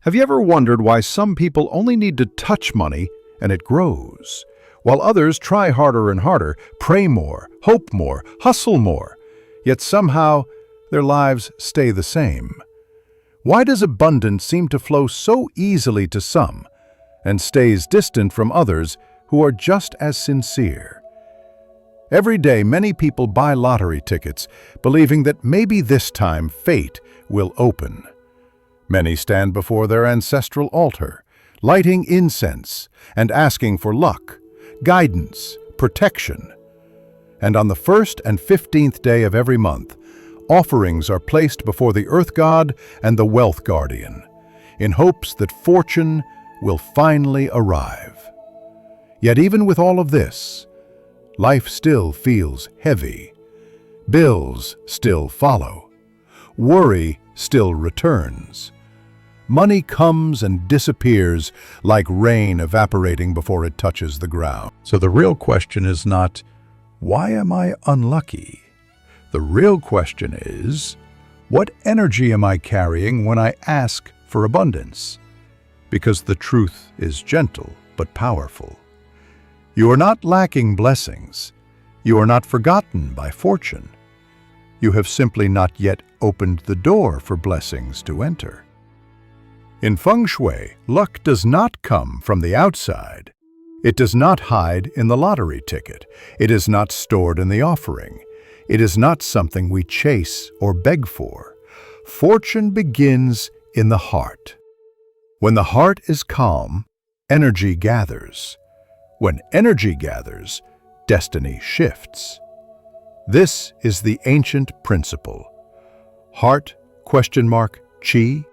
Have you ever wondered why some people only need to touch money and it grows, while others try harder and harder, pray more, hope more, hustle more, yet somehow their lives stay the same? Why does abundance seem to flow so easily to some and stays distant from others who are just as sincere? Every day, many people buy lottery tickets, believing that maybe this time fate will open. Many stand before their ancestral altar, lighting incense and asking for luck, guidance, protection. And on the 1st and 15th day of every month, offerings are placed before the Earth God and the Wealth Guardian, in hopes that fortune will finally arrive. Yet even with all of this, life still feels heavy. Bills still follow. Worry still returns. Money comes and disappears like rain evaporating before it touches the ground. So the real question is not, why am I unlucky? The real question is, what energy am I carrying when I ask for abundance? Because the truth is gentle but powerful. You are not lacking blessings. You are not forgotten by fortune. You have simply not yet opened the door for blessings to enter. In Feng Shui, luck does not come from the outside. It does not hide in the lottery ticket. It is not stored in the offering. It is not something we chase or beg for. Fortune begins in the heart. When the heart is calm, energy gathers. When energy gathers, destiny shifts. This is the ancient principle. Heart, chi,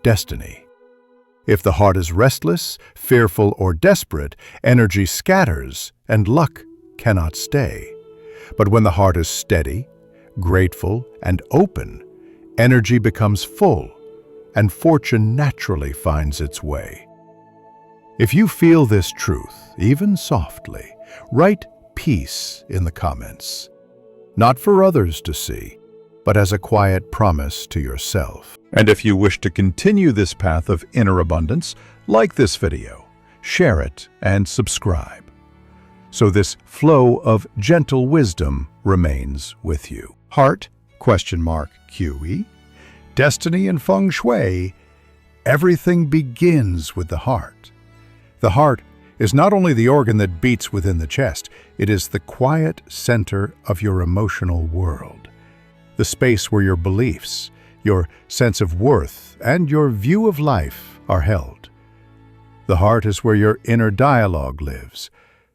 destiny. If the heart is restless, fearful, or desperate, energy scatters and luck cannot stay. But when the heart is steady, grateful, and open, energy becomes full, and fortune naturally finds its way. If you feel this truth, even softly, write peace in the comments. Not for others to see, but as a quiet promise to yourself. And if you wish to continue this path of inner abundance, like this video, share it, and subscribe, so this flow of gentle wisdom remains with you. Heart, QE, destiny and Feng Shui, everything begins with the heart. The heart is not only the organ that beats within the chest, it is the quiet center of your emotional world, the space where your beliefs, your sense of worth, and your view of life are held. The heart is where your inner dialogue lives,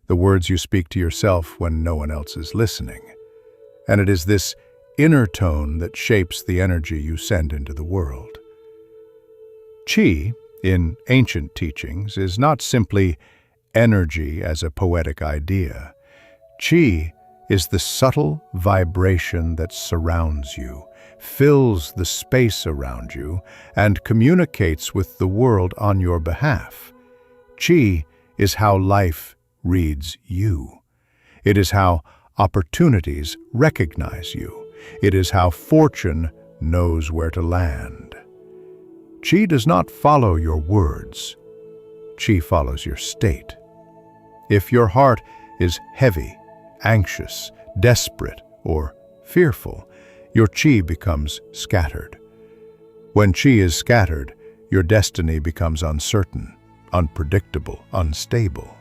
the words you speak to yourself when no one else is listening. And it is this inner tone that shapes the energy you send into the world. Qi, in ancient teachings, is not simply energy as a poetic idea. Qi is the subtle vibration that surrounds you, fills the space around you, and communicates with the world on your behalf. Qi is how life reads you. It is how opportunities recognize you. It is how fortune knows where to land. Qi does not follow your words. Qi follows your state. If your heart is heavy, anxious, desperate, or fearful, your Qi becomes scattered. When Qi is scattered, your destiny becomes uncertain, unpredictable, unstable.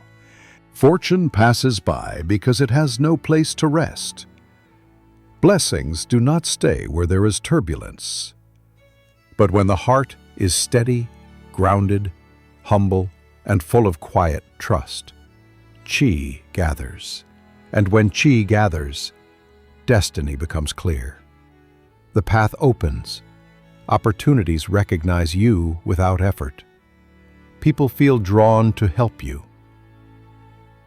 Fortune passes by because it has no place to rest. Blessings do not stay where there is turbulence. But when the heart is steady, grounded, humble, and full of quiet trust, Qi gathers. And when Qi gathers, destiny becomes clear. The path opens. Opportunities recognize you without effort. People feel drawn to help you.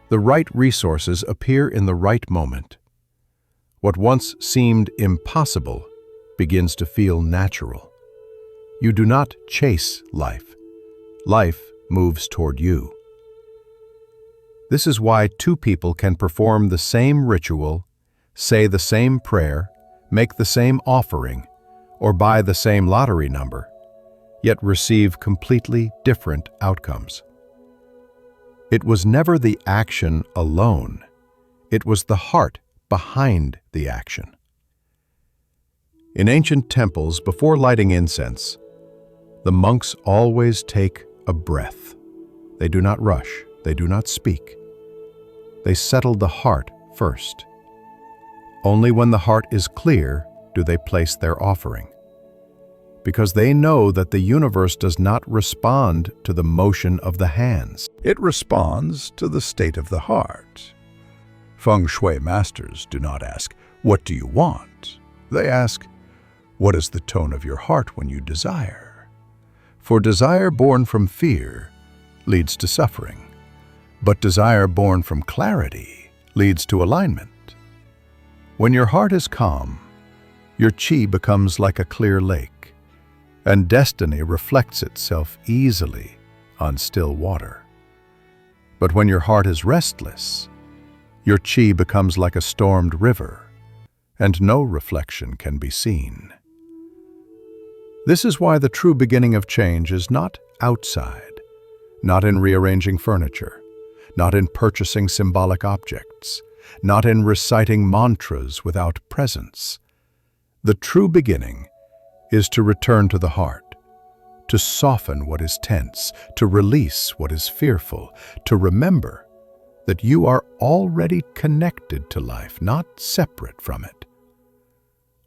The right resources appear in the right moment. What once seemed impossible begins to feel natural. You do not chase life. Life moves toward you. This is why two people can perform the same ritual, say the same prayer, make the same offering, or buy the same lottery number, yet receive completely different outcomes. It was never the action alone. It was the heart behind the action. In ancient temples, before lighting incense, the monks always take a breath. They do not rush. They do not speak. They settle the heart first. Only when the heart is clear do they place their offering, because they know that the universe does not respond to the motion of the hands. It responds to the state of the heart. Feng Shui masters do not ask, "What do you want?" They ask, "What is the tone of your heart when you desire?" For desire born from fear leads to suffering, but desire born from clarity leads to alignment. When your heart is calm, your qi becomes like a clear lake, and destiny reflects itself easily on still water. But when your heart is restless, your qi becomes like a stormed river, and no reflection can be seen. This is why the true beginning of change is not outside, not in rearranging furniture, not in purchasing symbolic objects, not in reciting mantras without presence. The true beginning is to return to the heart, to soften what is tense, to release what is fearful, to remember that you are already connected to life, not separate from it.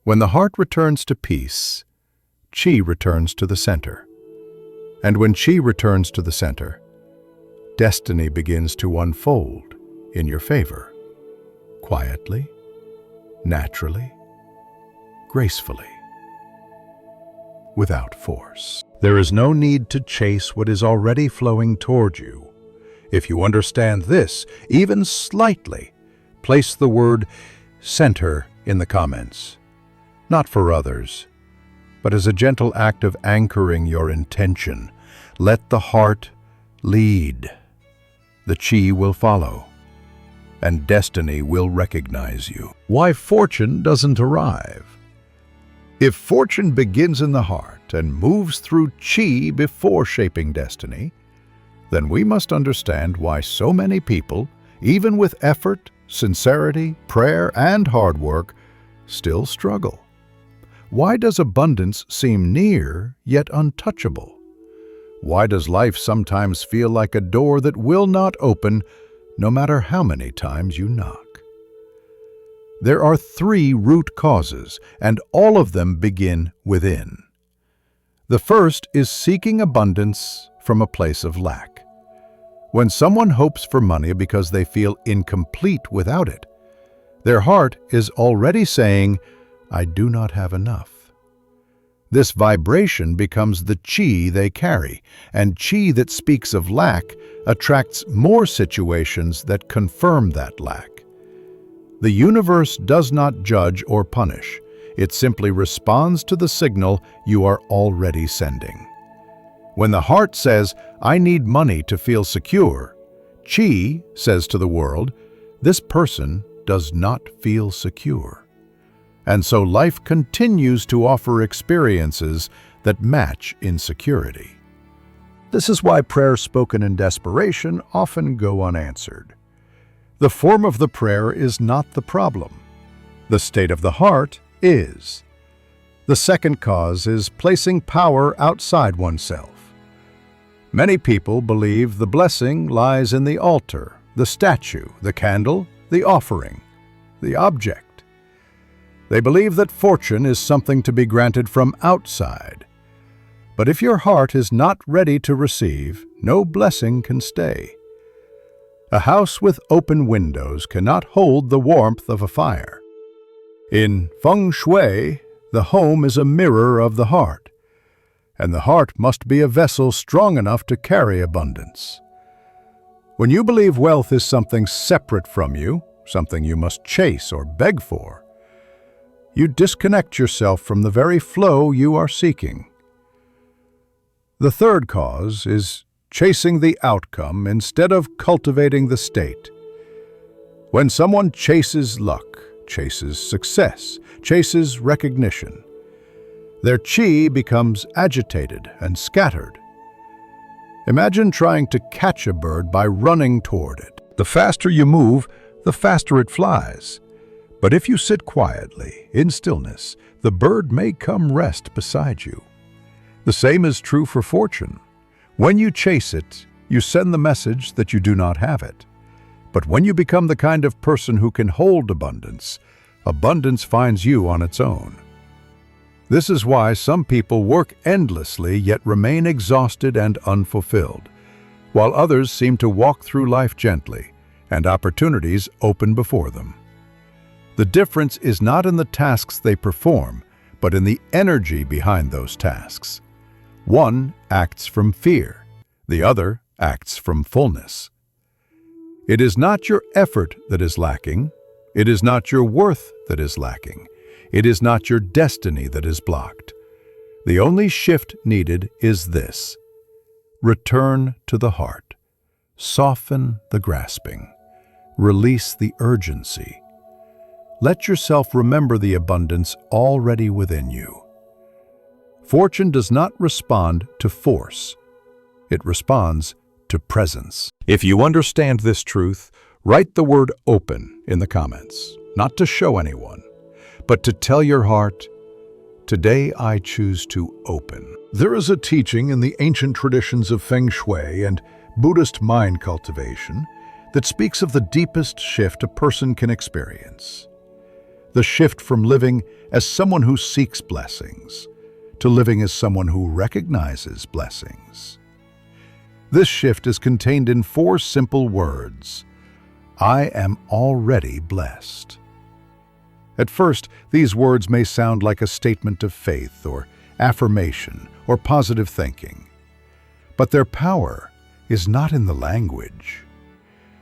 When the heart returns to peace, qi returns to the center. And when qi returns to the center, destiny begins to unfold in your favor, quietly, naturally, gracefully, without force. There is no need to chase what is already flowing toward you. If you understand this, even slightly, place the word center in the comments. Not for others, but as a gentle act of anchoring your intention. Let the heart lead. The qi will follow, and destiny will recognize you. Why fortune doesn't arrive? If fortune begins in the heart and moves through qi before shaping destiny, then we must understand why so many people, even with effort, sincerity, prayer, and hard work, still struggle. Why does abundance seem near yet untouchable? Why does life sometimes feel like a door that will not open, no matter how many times you knock? There are 3 root causes, and all of them begin within. The first is seeking abundance from a place of lack. When someone hopes for money because they feel incomplete without it, their heart is already saying, "I do not have enough." This vibration becomes the qi they carry, and qi that speaks of lack attracts more situations that confirm that lack. The universe does not judge or punish. It simply responds to the signal you are already sending. When the heart says, "I need money to feel secure," qi says to the world, "This person does not feel secure." And so life continues to offer experiences that match insecurity. This is why prayers spoken in desperation often go unanswered. The form of the prayer is not the problem. The state of the heart is. The second cause is placing power outside oneself. Many people believe the blessing lies in the altar, the statue, the candle, the offering, the object. They believe that fortune is something to be granted from outside. But if your heart is not ready to receive, no blessing can stay. A house with open windows cannot hold the warmth of a fire. In Feng Shui, the home is a mirror of the heart, and the heart must be a vessel strong enough to carry abundance. When you believe wealth is something separate from you, something you must chase or beg for, you disconnect yourself from the very flow you are seeking. The third cause is chasing the outcome instead of cultivating the state. When someone chases luck, chases success, chases recognition, Their qi becomes agitated and scattered. Imagine trying to catch a bird by running toward it. The faster you move, the faster it flies. But if you sit quietly, in stillness, the bird may come rest beside you. The same is true for fortune. When you chase it, you send the message that you do not have it. But when you become the kind of person who can hold abundance, abundance finds you on its own. This is why some people work endlessly yet remain exhausted and unfulfilled, while others seem to walk through life gently and opportunities open before them. The difference is not in the tasks they perform, but in the energy behind those tasks. One acts from fear, the other acts from fullness. It is not your effort that is lacking. It is not your worth that is lacking. It is not your destiny that is blocked. The only shift needed is this: return to the heart. Soften the grasping. Release the urgency. Let yourself remember the abundance already within you. Fortune does not respond to force. It responds to presence. If you understand this truth, write the word open in the comments, not to show anyone, but to tell your heart, today I choose to open. There is a teaching in the ancient traditions of Feng Shui and Buddhist mind cultivation that speaks of the deepest shift a person can experience. The shift from living as someone who seeks blessings to living as someone who recognizes blessings. This shift is contained in 4 simple words: I am already blessed. At first, these words may sound like a statement of faith or affirmation or positive thinking. But their power is not in the language.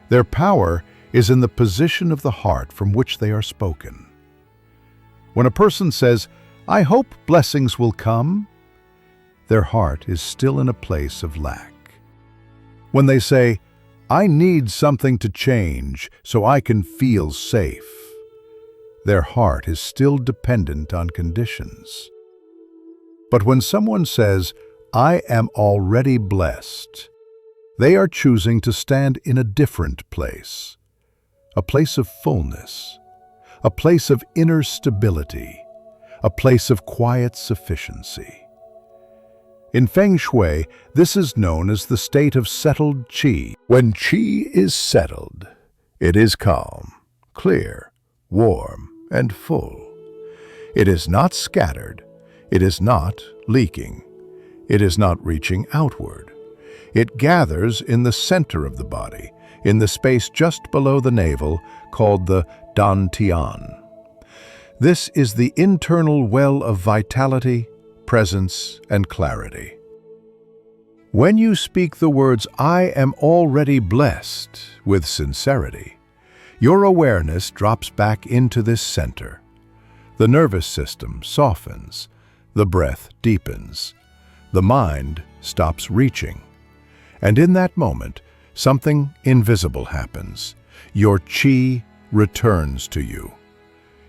Their power is in the position of the heart from which they are spoken. When a person says, I hope blessings will come, their heart is still in a place of lack. When they say, I need something to change so I can feel safe, their heart is still dependent on conditions. But when someone says, I am already blessed, they are choosing to stand in a different place, a place of fullness, a place of inner stability, a place of quiet sufficiency. In Feng Shui, this is known as the state of settled qi. When qi is settled, it is calm, clear, warm, and full. It is not scattered. It is not leaking. It is not reaching outward. It gathers in the center of the body, in the space just below the navel, called the dantian. This is the internal well of vitality, presence, and clarity. When you speak the words, I am already blessed, with sincerity, your awareness drops back into this center. The nervous system softens, the breath deepens, the mind stops reaching. And in that moment, something invisible happens. Your qi returns to you.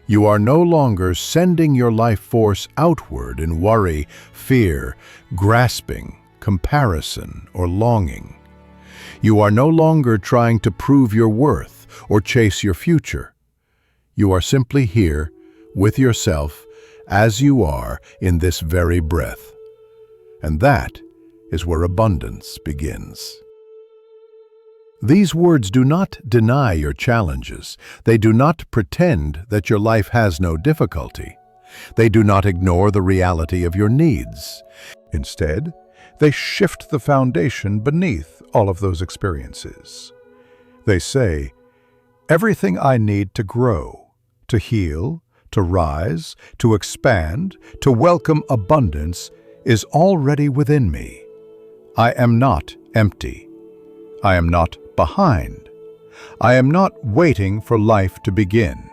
You are no longer sending your life force outward in worry, fear, grasping, comparison, or longing. You are no longer trying to prove your worth or chase your future. You are simply here with yourself as you are in this very breath. And that is where abundance begins. These words do not deny your challenges. They do not pretend that your life has no difficulty. They do not ignore the reality of your needs. Instead, they shift the foundation beneath all of those experiences. They say, everything I need to grow, to heal, to rise, to expand, to welcome abundance is already within me. I am not empty. I am not behind. I am not waiting for life to begin.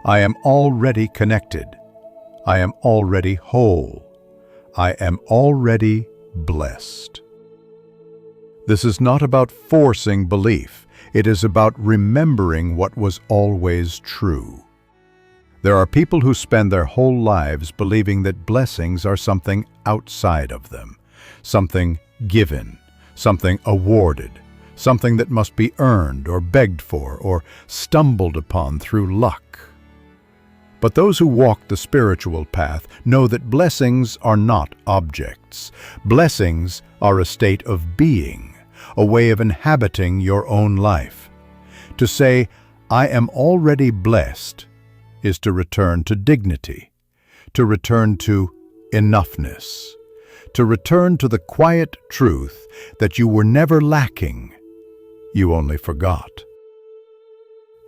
I am already connected. I am already whole. I am already blessed. This is not about forcing belief. It is about remembering what was always true. There are people who spend their whole lives believing that blessings are something outside of them, something given, something awarded, something that must be earned or begged for or stumbled upon through luck. But those who walk the spiritual path know that blessings are not objects. Blessings are a state of being, a way of inhabiting your own life. To say, "I am already blessed," is to return to dignity, to return to enoughness, to return to the quiet truth that you were never lacking, you only forgot.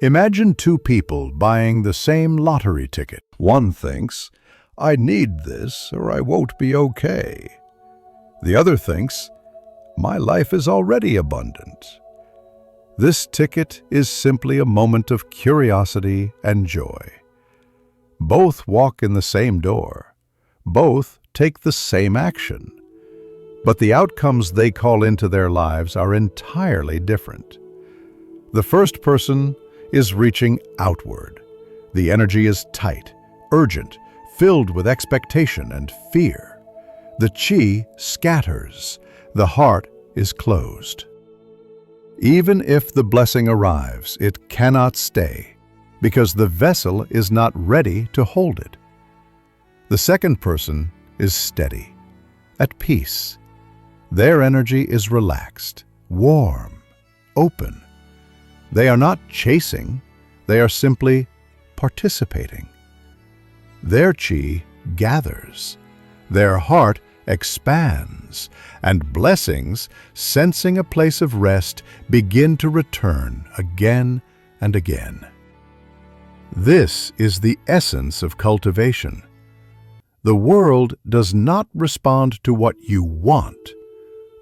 Imagine two people buying the same lottery ticket. One thinks, "I need this or I won't be okay." The other thinks, "My life is already abundant." This ticket is simply a moment of curiosity and joy. Both walk in the same door. Both take the same action. But the outcomes they call into their lives are entirely different. The first person is reaching outward. The energy is tight, urgent, filled with expectation and fear. The chi scatters. The heart is closed. Even if the blessing arrives, it cannot stay, because the vessel is not ready to hold it. The second person is steady, at peace. Their energy is relaxed, warm, open. They are not chasing, they are simply participating. Their chi gathers, their heart expands, and blessings, sensing a place of rest, begin to return again and again. This is the essence of cultivation. The world does not respond to what you want.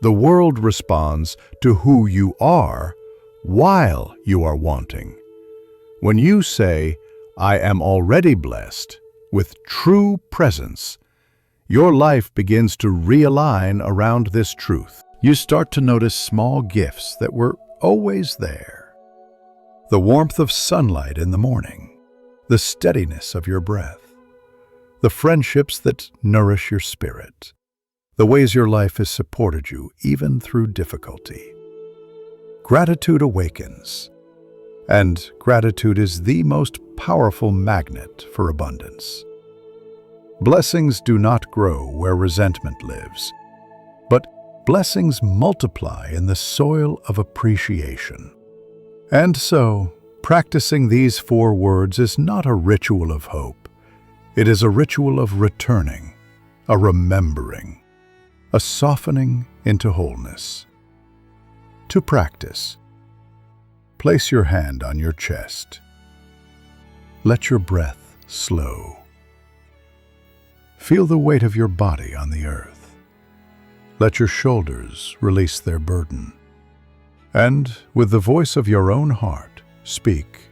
The world responds to who you are while you are wanting. When you say, "I am already blessed," with true presence, your life begins to realign around this truth. You start to notice small gifts that were always there. The warmth of sunlight in the morning, the steadiness of your breath, the friendships that nourish your spirit, the ways your life has supported you even through difficulty. Gratitude awakens, and gratitude is the most powerful magnet for abundance. Blessings do not grow where resentment lives, but blessings multiply in the soil of appreciation. And so, practicing these 4 words is not a ritual of hope. It is a ritual of returning, a remembering, a softening into wholeness. To practice, place your hand on your chest. Let your breath slow. Feel the weight of your body on the earth. Let your shoulders release their burden. And with the voice of your own heart, speak,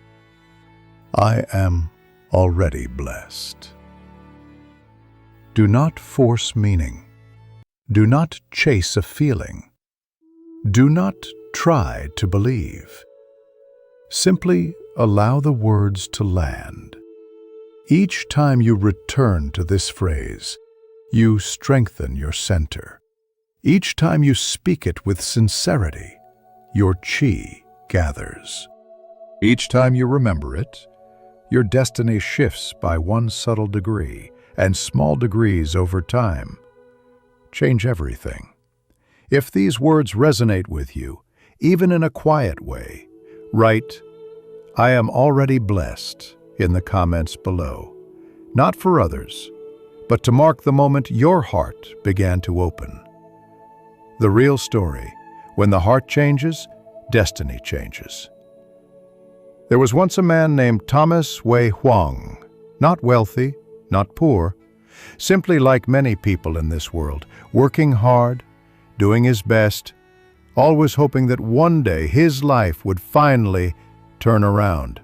"I am already blessed." Do not force meaning. Do not chase a feeling. Do not try to believe. Simply allow the words to land. Each time you return to this phrase, you strengthen your center. Each time you speak it with sincerity, your chi gathers. Each time you remember it, your destiny shifts by one subtle degree, and small degrees over time change everything. If these words resonate with you, even in a quiet way, write, "I am already blessed," in the comments below. Not for others, but to mark the moment your heart began to open. The real story: when the heart changes, destiny changes. There was once a man named Thomas Wei Huang, not wealthy, not poor, simply like many people in this world, working hard, doing his best, always hoping that one day his life would finally turn around.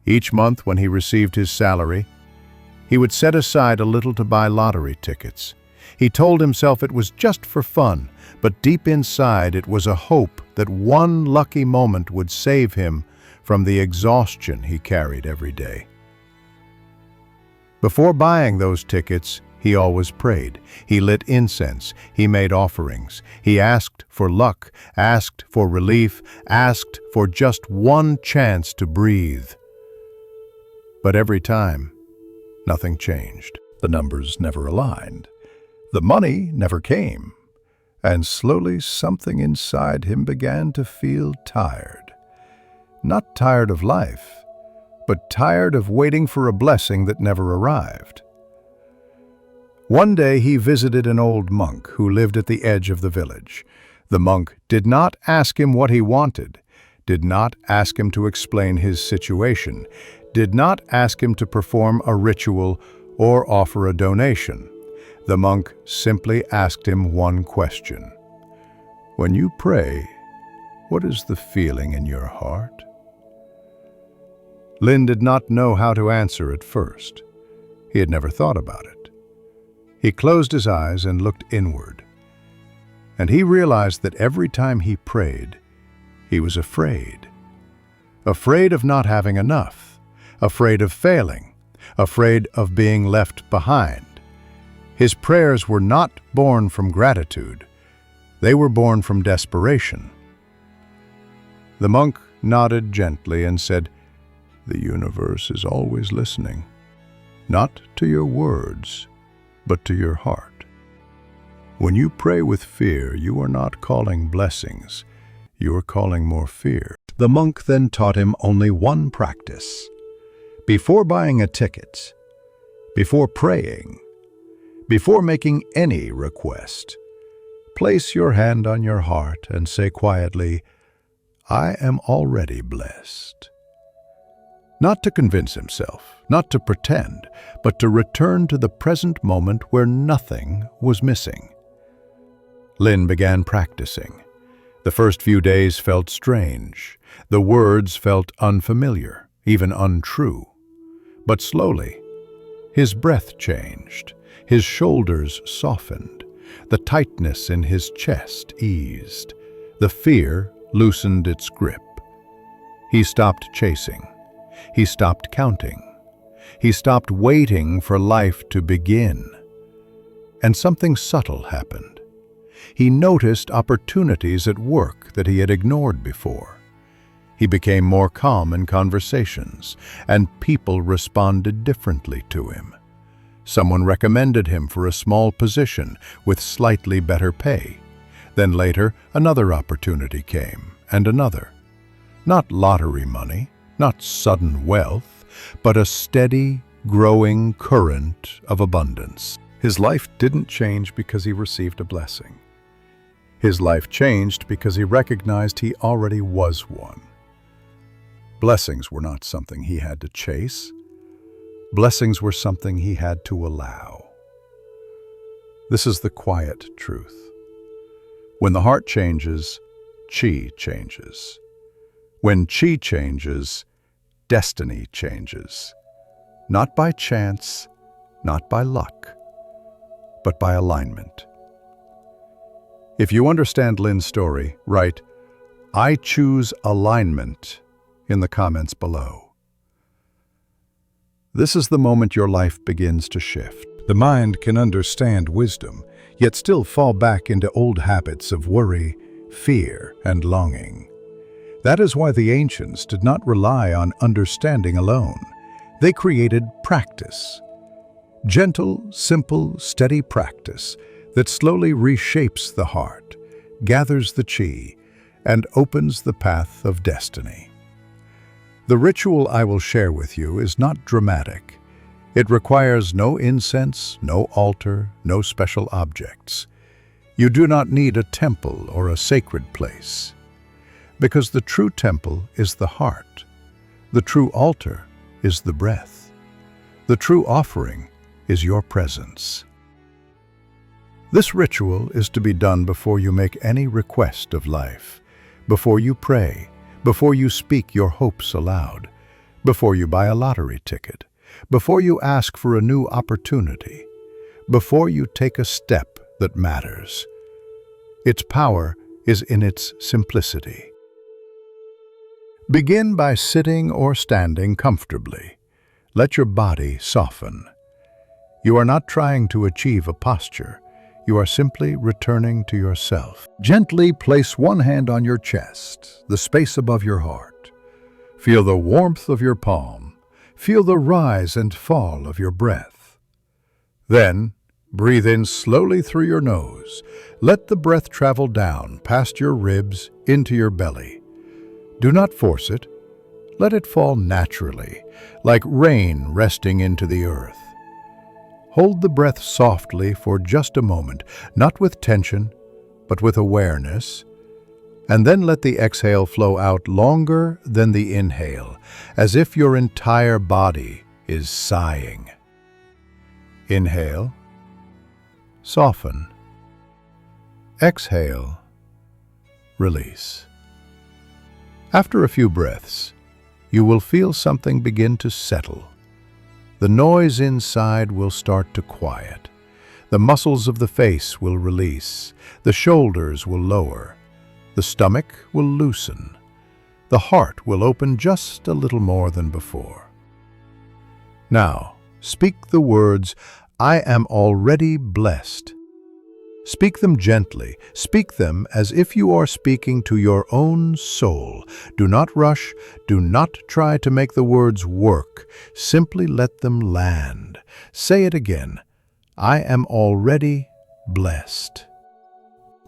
Each month when he received his salary, he would set aside a little to buy lottery tickets. He told himself it was just for fun, but deep inside it was a hope that one lucky moment would save him from the exhaustion he carried every day. Before buying those tickets, he always prayed. He lit incense. He made offerings. He asked for luck, asked for relief, asked for just one chance to breathe. But every time, nothing changed. The numbers never aligned. The money never came. And slowly something inside him began to feel tired. Not tired of life, but tired of waiting for a blessing that never arrived. One day he visited an old monk who lived at the edge of the village. The monk did not ask him what he wanted, did not ask him to explain his situation, did not ask him to perform a ritual or offer a donation. The monk simply asked him one question. "When you pray, what is the feeling in your heart?" Lin did not know how to answer at first. He had never thought about it. He closed his eyes and looked inward. And he realized that every time he prayed, he was afraid. Afraid of not having enough, afraid of failing, afraid of being left behind. His prayers were not born from gratitude. They were born from desperation. The monk nodded gently and said, "The universe is always listening, not to your words, but to your heart. When you pray with fear, you are not calling blessings, you are calling more fear." The monk then taught him only one practice. Before buying a ticket, before praying, before making any request, place your hand on your heart and say quietly, "I am already blessed." Not to convince himself, not to pretend, but to return to the present moment where nothing was missing. Lin began practicing. The first few days felt strange. The words felt unfamiliar, even untrue. But slowly, his breath changed. His shoulders softened. The tightness in his chest eased. The fear loosened its grip. He stopped chasing. He stopped counting. He stopped waiting for life to begin. And something subtle happened. He noticed opportunities at work that he had ignored before. He became more calm in conversations, and people responded differently to him. Someone recommended him for a small position with slightly better pay. Then later, another opportunity came, and another. Not lottery money, not sudden wealth, but a steady, growing current of abundance. His life didn't change because he received a blessing. His life changed because he recognized he already was one. Blessings were not something he had to chase. Blessings were something he had to allow. This is the quiet truth. When the heart changes, chi changes. When chi changes, destiny changes. Not by chance, not by luck, but by alignment. If you understand Lin's story, write, "I choose alignment," in the comments below. This is the moment your life begins to shift. The mind can understand wisdom, yet still fall back into old habits of worry, fear, and longing. That is why the ancients did not rely on understanding alone. They created practice. Gentle, simple, steady practice that slowly reshapes the heart, gathers the chi, and opens the path of destiny. The ritual I will share with you is not dramatic. It requires no incense, no altar, no special objects. You do not need a temple or a sacred place. Because the true temple is the heart. The true altar is the breath. The true offering is your presence. This ritual is to be done before you make any request of life, before you pray, before you speak your hopes aloud, before you buy a lottery ticket, before you ask for a new opportunity, before you take a step that matters. Its power is in its simplicity. Begin by sitting or standing comfortably. Let your body soften. You are not trying to achieve a posture. You are simply returning to yourself. Gently place one hand on your chest, the space above your heart. Feel the warmth of your palm. Feel the rise and fall of your breath. Then, breathe in slowly through your nose. Let the breath travel down past your ribs into your belly. Do not force it. Let it fall naturally, like rain resting into the earth. Hold the breath softly for just a moment, not with tension, but with awareness, and then let the exhale flow out longer than the inhale, as if your entire body is sighing. Inhale, soften. Exhale, release. After a few breaths, you will feel something begin to settle. The noise inside will start to quiet. The muscles of the face will release. The shoulders will lower. The stomach will loosen. The heart will open just a little more than before. Now, speak the words, "I am already blessed." Speak them gently. Speak them as if you are speaking to your own soul. Do not rush. Do not try to make the words work. Simply let them land. Say it again. I am already blessed.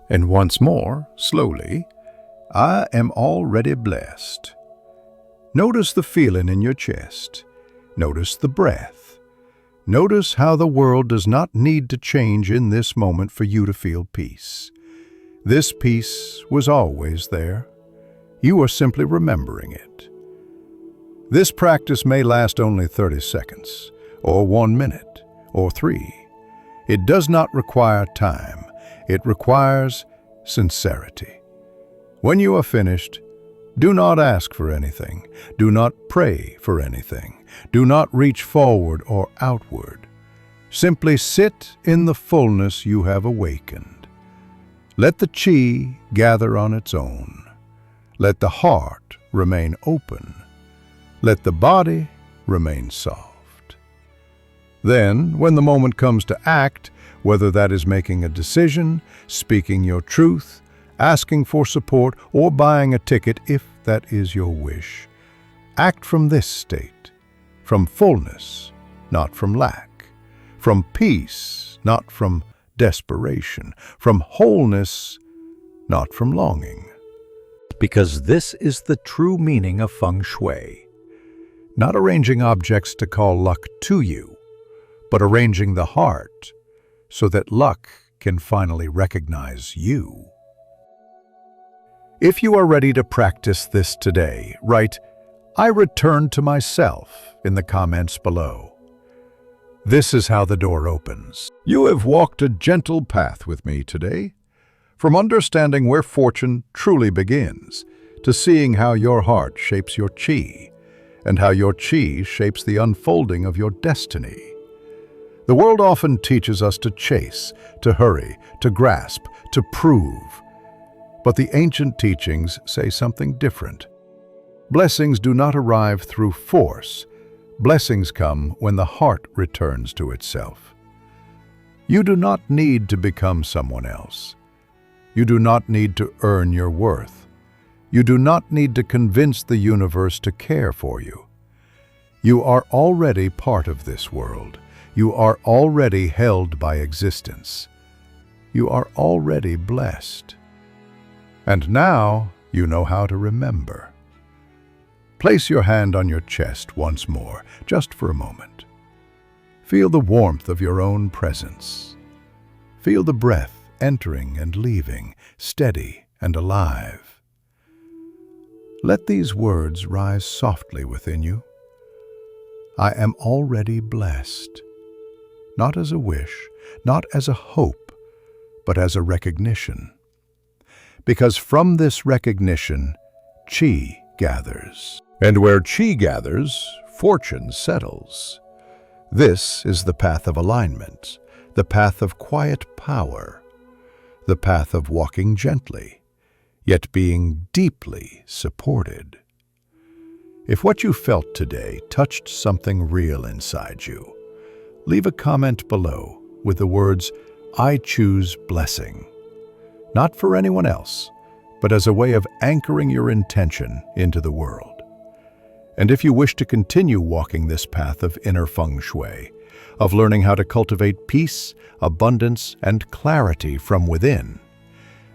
And once more, slowly, I am already blessed. Notice the feeling in your chest. Notice the breath. Notice how the world does not need to change in this moment for you to feel peace. This peace was always there. You are simply remembering it. This practice may last only 30 seconds, or 1 minute, or 3. It does not require time. It requires sincerity. When you are finished, do not ask for anything. Do not pray for anything. Do not reach forward or outward. Simply sit in the fullness you have awakened. Let the chi gather on its own. Let the heart remain open. Let the body remain soft. Then, when the moment comes to act, whether that is making a decision, speaking your truth, asking for support, or buying a ticket if that is your wish, act from this state, from fullness, not from lack, from peace, not from desperation, from wholeness, not from longing. Because this is the true meaning of Feng Shui. Not arranging objects to call luck to you, but arranging the heart so that luck can finally recognize you. If you are ready to practice this today, write, "I return to myself" in the comments below. This is how the door opens. You have walked a gentle path with me today, from understanding where fortune truly begins, to seeing how your heart shapes your chi, and how your chi shapes the unfolding of your destiny. The world often teaches us to chase, to hurry, to grasp, to prove. But the ancient teachings say something different. Blessings do not arrive through force. Blessings come when the heart returns to itself. You do not need to become someone else. You do not need to earn your worth. You do not need to convince the universe to care for you. You are already part of this world. You are already held by existence. You are already blessed. And now you know how to remember. Place your hand on your chest once more, just for a moment. Feel the warmth of your own presence. Feel the breath entering and leaving, steady and alive. Let these words rise softly within you. I am already blessed. Not as a wish, not as a hope, but as a recognition. Because from this recognition, chi gathers. And where chi gathers, fortune settles. This is the path of alignment, the path of quiet power, the path of walking gently, yet being deeply supported. If what you felt today touched something real inside you, leave a comment below with the words, "I choose blessing." Not for anyone else, but as a way of anchoring your intention into the world. And if you wish to continue walking this path of inner feng shui, of learning how to cultivate peace, abundance, and clarity from within,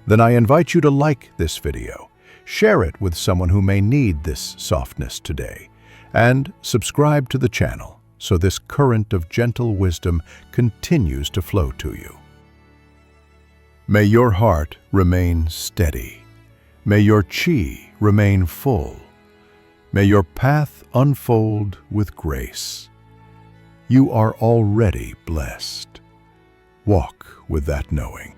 then I invite you to like this video, share it with someone who may need this softness today, and subscribe to the channel so this current of gentle wisdom continues to flow to you. May your heart remain steady. May your chi remain full. May your path unfold with grace. You are already blessed. Walk with that knowing.